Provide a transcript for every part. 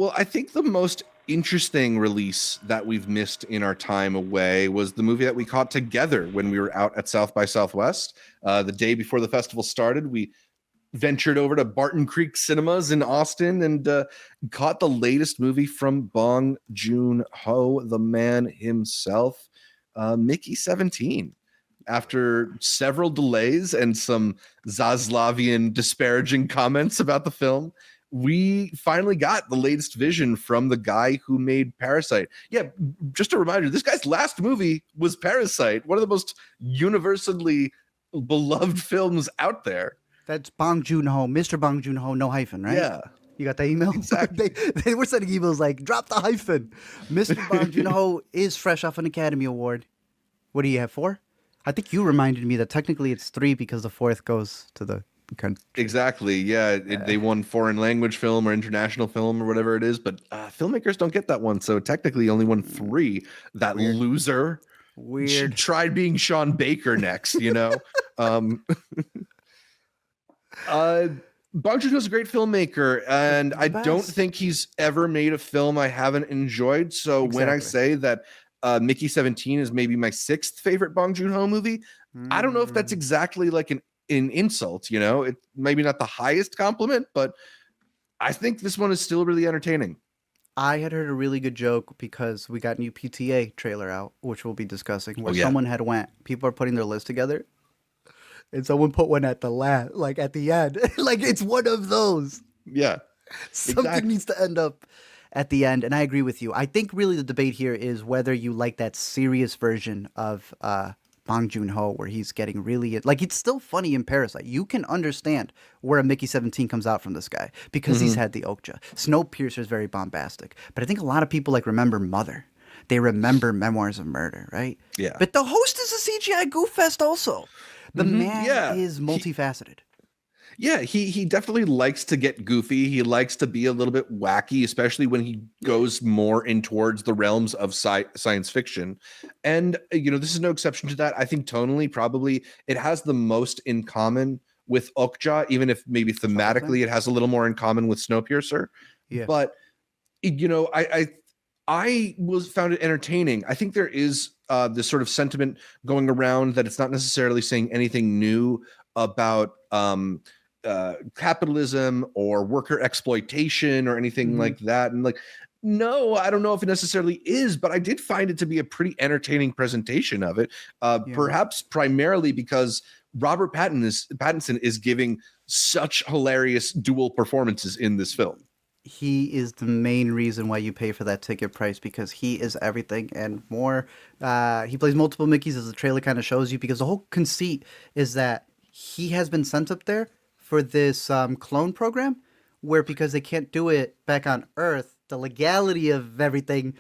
well, I think the most interesting release that we've missed in our time away was the movie that we caught together when we were out at South by Southwest. The day before the festival started, we ventured over to Barton Creek Cinemas in Austin and caught the latest movie from Bong Joon-ho, the man himself, Mickey 17. After several delays and some Zaslavian disparaging comments about the film, we finally got the latest vision from the guy who made Parasite. Yeah, just a reminder, this guy's last movie was Parasite, one of the most universally beloved films out there. That's Bong Joon-ho, Mr. Bong Joon-ho, no hyphen, right? Yeah. You got the email? Exactly. they were sending emails like, drop the hyphen. Mr. Bong Joon-ho is fresh off an Academy Award. What do you have, 4? I think you reminded me that technically it's 3 because the 4th goes to the country. Exactly. Yeah. They won foreign language film or international film or whatever it is, but filmmakers don't get that one. So technically only won 3. That Weird. Loser. Weird. Tried being Sean Baker next, you know? Bong Joon-ho's a great filmmaker, and I don't think he's ever made a film I haven't enjoyed. So when I say that Mickey 17 is maybe my 6th favorite Bong Joon-ho movie, I don't know if that's exactly like an insult, you know? It maybe not the highest compliment, but I think this one is still really entertaining. I had heard a really good joke because we got new PTA trailer out, which we'll be discussing, where someone had went, people are putting their list together, and someone put one at the like at the end. Like it's one of those. Yeah. Something needs to end up at the end, and I agree with you. I think really the debate here is whether you like that serious version of Bong Joon-ho where he's getting really like it's still funny in Parasite. You can understand where a Mickey 17 comes out from this guy because he's had the Okja. Snowpiercer is very bombastic, but I think a lot of people like remember Mother. They remember Memoirs of Murder, right? Yeah. But The Host is a CGI goof fest also. The man is multifaceted. He definitely likes to get goofy. He likes to be a little bit wacky, especially when he goes more in towards the realms of science fiction. And, you know, this is no exception to that. I think tonally, probably it has the most in common with Okja, even if maybe thematically it has a little more in common with Snowpiercer. Yeah. But, you know, I found it entertaining. I think there is this sort of sentiment going around that it's not necessarily saying anything new about capitalism or worker exploitation or anything like that. And like, no, I don't know if it necessarily is, but I did find it to be a pretty entertaining presentation of it. Perhaps primarily because Robert Pattinson is giving such hilarious dual performances in this film. He is the main reason why you pay for that ticket price because he is everything and more. He plays multiple Mickeys, as the trailer kind of shows you, because the whole conceit is that he has been sent up there for this clone program where, because they can't do it back on Earth, the legality of everything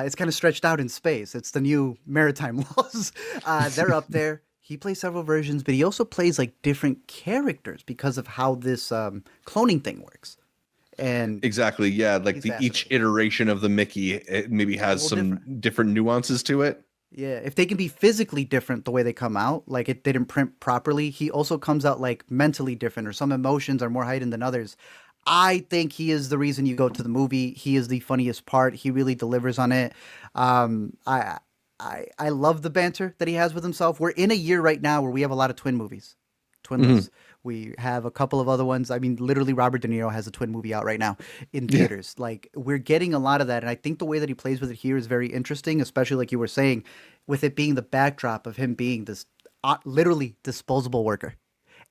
is kind of stretched out in space. It's the new maritime laws. They're up there. He plays several versions, but he also plays like different characters because of how this cloning thing works. And exactly, yeah, like each iteration of the Mickey, it maybe has some different nuances to it. Yeah, if they can be physically different the way they come out, like it didn't print properly, he also comes out like mentally different, or some emotions are more heightened than others. I think he is the reason you go to the movie. He is the funniest part. He really delivers on it. I love the banter that he has with himself. We're in a year right now where we have a lot of twin movies. Twinless. We have a couple of other ones. I mean, literally Robert De Niro has a twin movie out right now in theaters. Like, we're getting a lot of that. And I think the way that he plays with it here is very interesting, especially like you were saying, with it being the backdrop of him being this literally disposable worker.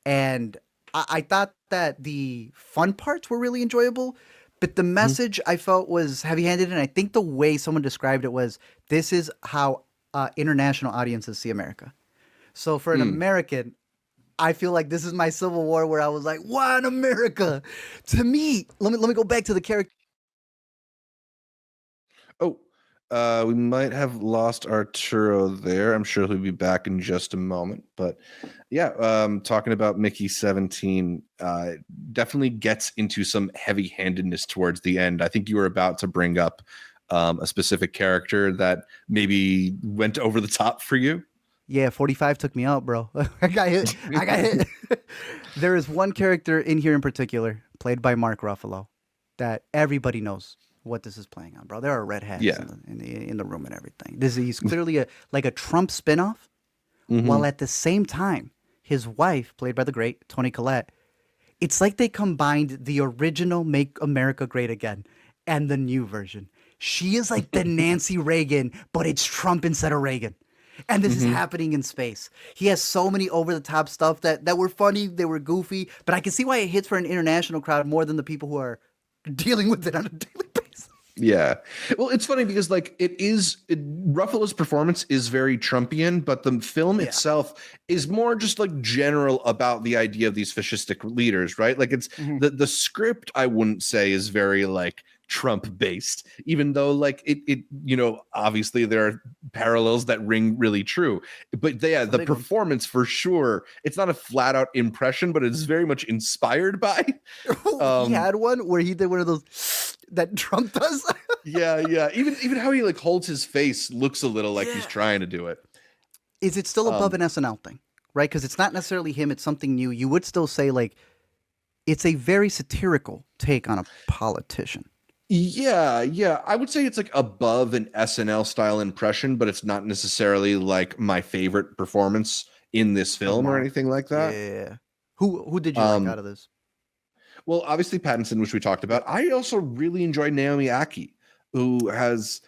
And I thought that the fun parts were really enjoyable, but the message I felt was heavy-handed. And I think the way someone described it was, this is how international audiences see America. So for an American, I feel like this is my Civil War where I was like, "What America?" To me, let me go back to the character. Oh, we might have lost Arturo there. I'm sure he'll be back in just a moment. But yeah, talking about Mickey 17, definitely gets into some heavy-handedness towards the end. I think you were about to bring up a specific character that maybe went over the top for you. Yeah, 45 took me out, bro. I got hit. There is one character in here in particular, played by Mark Ruffalo, that everybody knows what this is playing on, bro. There are red hats Yeah. in the room and everything. He's clearly like a Trump spinoff, while Hmm. at the same time, his wife, played by the great Toni Collette, it's like they combined the original Make America Great Again and the new version. She is like the Nancy Reagan, but it's Trump instead of Reagan. And this is Hmm. happening in space. He has so many over the top stuff that were funny, they were goofy, but I can see why it hits for an international crowd more than the people who are dealing with it on a daily basis. Yeah. Well, it's funny because Ruffalo's performance is very Trumpian, but the film Yeah. itself is more just like general about the idea of these fascistic leaders, right? Like it's Hmm. the script I wouldn't say is very like Trump based, even though like it obviously there are parallels that ring really true. But yeah, Some the big ones. performance for sure, it's not a flat out impression, but it's very much inspired by. He Um had one where he did one of those that Trump does. Yeah, yeah. Even how he like holds his face looks a little like he's Yeah. trying to do it. Is it still above Um, an SNL thing? Right? Because it's not necessarily him, it's something new. You would still say, like, it's a very satirical take on a politician. yeah, yeah. I would say it's like above an SNL style impression, but it's not necessarily like my favorite performance in this Of film or Mark. anything like that. Yeah. Who did you like out Um, of this? well, obviously Pattinson, which we talked about. Yep. I also really enjoyed Naomi Aki, who has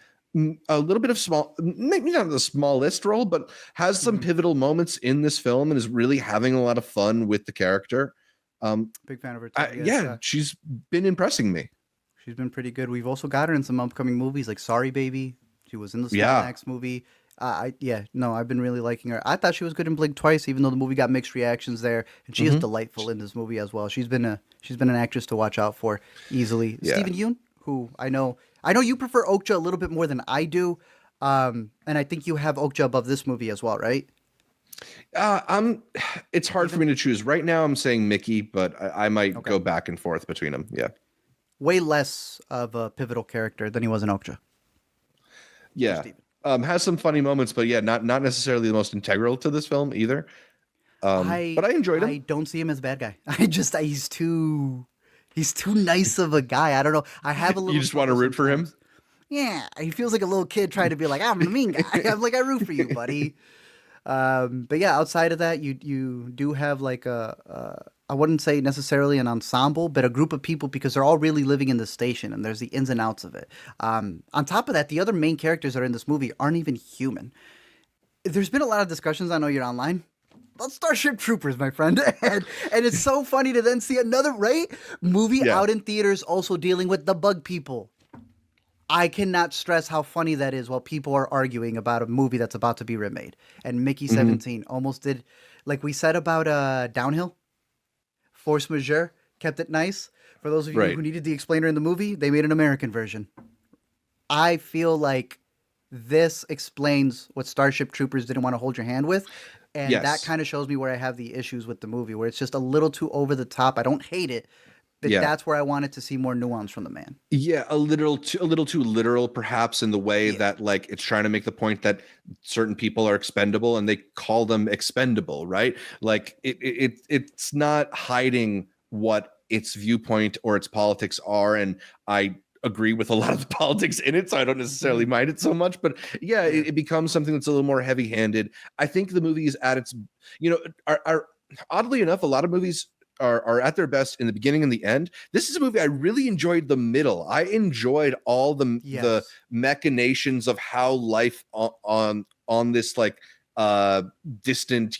a little bit of small, maybe not the smallest role, but has some Hmm. pivotal moments in this film and is really having a lot of fun with the character. Um, Big fan of her too. Yeah. yeah, she's been impressing me. She's been pretty good. We've also got her in some upcoming movies like Sorry Baby. She was in the Small Yeah. Axe movie. Yeah, no, I've been really liking her. I thought she was good in Blink Twice, even though the movie got mixed reactions there, and she is Hmm. delightful in this movie as well. She's been an actress to watch out for easily. Yeah. Stephen Yoon, who I know you prefer Okja a little bit more than I do, and I think you have Okja above this movie as well, right? I'm. It's hard for Even me to choose right now. I'm saying Mickey, but I might okay, go back and forth between them. Yeah. way less of a pivotal character than he was in Okja for Yeah. Stephen. Has some funny moments, but yeah, not necessarily the most integral to this film either. I But I enjoyed I him. don't see him as a bad guy. He's too nice of a guy. I don't know. I have a You little just want to trouble root for him. sometimes. Yeah, he feels like a little kid trying to be like, I'm the mean guy. I'm like, I root for you, buddy. But yeah, outside of that, you do have like I wouldn't say necessarily an ensemble, but a group of people because they're all really living in the station and there's the ins and outs of it. On top of that, the other main characters that are in this movie aren't even human. There's been a lot of discussions. I know you're online about Starship Troopers, my friend, and it's so funny to then see another movie Yeah. out in theaters also dealing with the bug people. I cannot stress how funny that is while people are arguing about a movie that's about to be remade. And Mickey Hmm. 17 almost did, like we said about Downhill, Force Majeure, kept it nice. For those of you Right. who needed the explainer in the movie, they made an American version. I feel like this explains what Starship Troopers didn't want to hold your hand with. And that Yes. kind of shows me where I have the issues with the movie, where it's just a little too over the top. I don't hate it, but Yeah. that's where I wanted to see more nuance from the man. Yeah, a little too literal, perhaps, in the way Yeah. that like it's trying to make the point that certain people are expendable and they call them expendable, right? Like it's not hiding what its viewpoint or its politics are, and I agree with a lot of the politics in it, so I don't necessarily Mhm. mind it so much. But yeah, Yeah. it becomes something that's a little more heavy-handed. I think the movie is at its, you know, are oddly enough, a lot of movies are at their best in the beginning and the end. This is a movie I really enjoyed the middle. I enjoyed all the Yes. machinations of how life on this like distant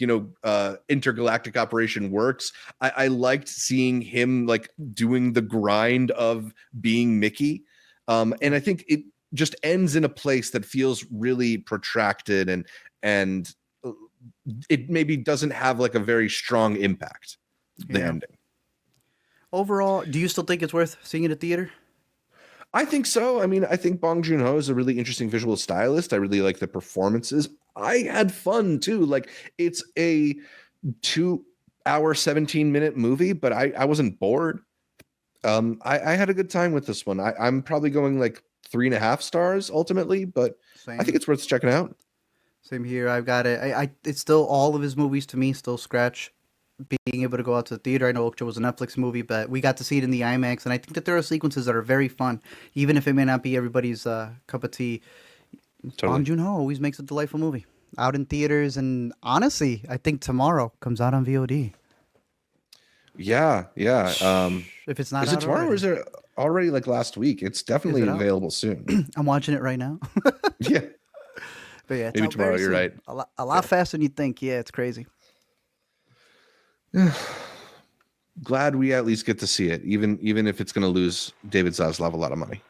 intergalactic operation works. I liked seeing him like doing the grind of being Mickey. And Yeah. I think it just ends in a place that feels really protracted and uh, it maybe doesn't have like a very strong impact, the Yeah. ending. Overall, do you still think it's worth seeing it at theater? I think so. I mean, I think Bong Joon-ho is a really interesting visual stylist. I really like the performances. I had fun too. Like it's a 2 hour, 17-minute movie, but I wasn't bored. I had a good time with this one. I'm probably going like 3.5 stars ultimately, but I think Same. it's worth checking out. Same here. I've got it. It's still all of his movies to me still scratch being able to go out to the theater. I know Okja was a Netflix movie, but we got to see it in the IMAX, and I think that there are sequences that are very fun, even if it may not be everybody's cup of tea. Bong Totally. Joon-ho always makes a delightful movie. Out in theaters, and honestly, I think tomorrow comes out on VOD. Yeah, yeah. If it's not Is it out tomorrow or already, is it already like last week? It's is definitely it out? available soon. I'm watching it right now. Yeah, But yeah, it's maybe out tomorrow. very You're soon. right. A lot Yeah. faster than you think. Yeah, it's crazy. Glad we at least get to see it, even if it's going to lose David Zaslav a lot of money.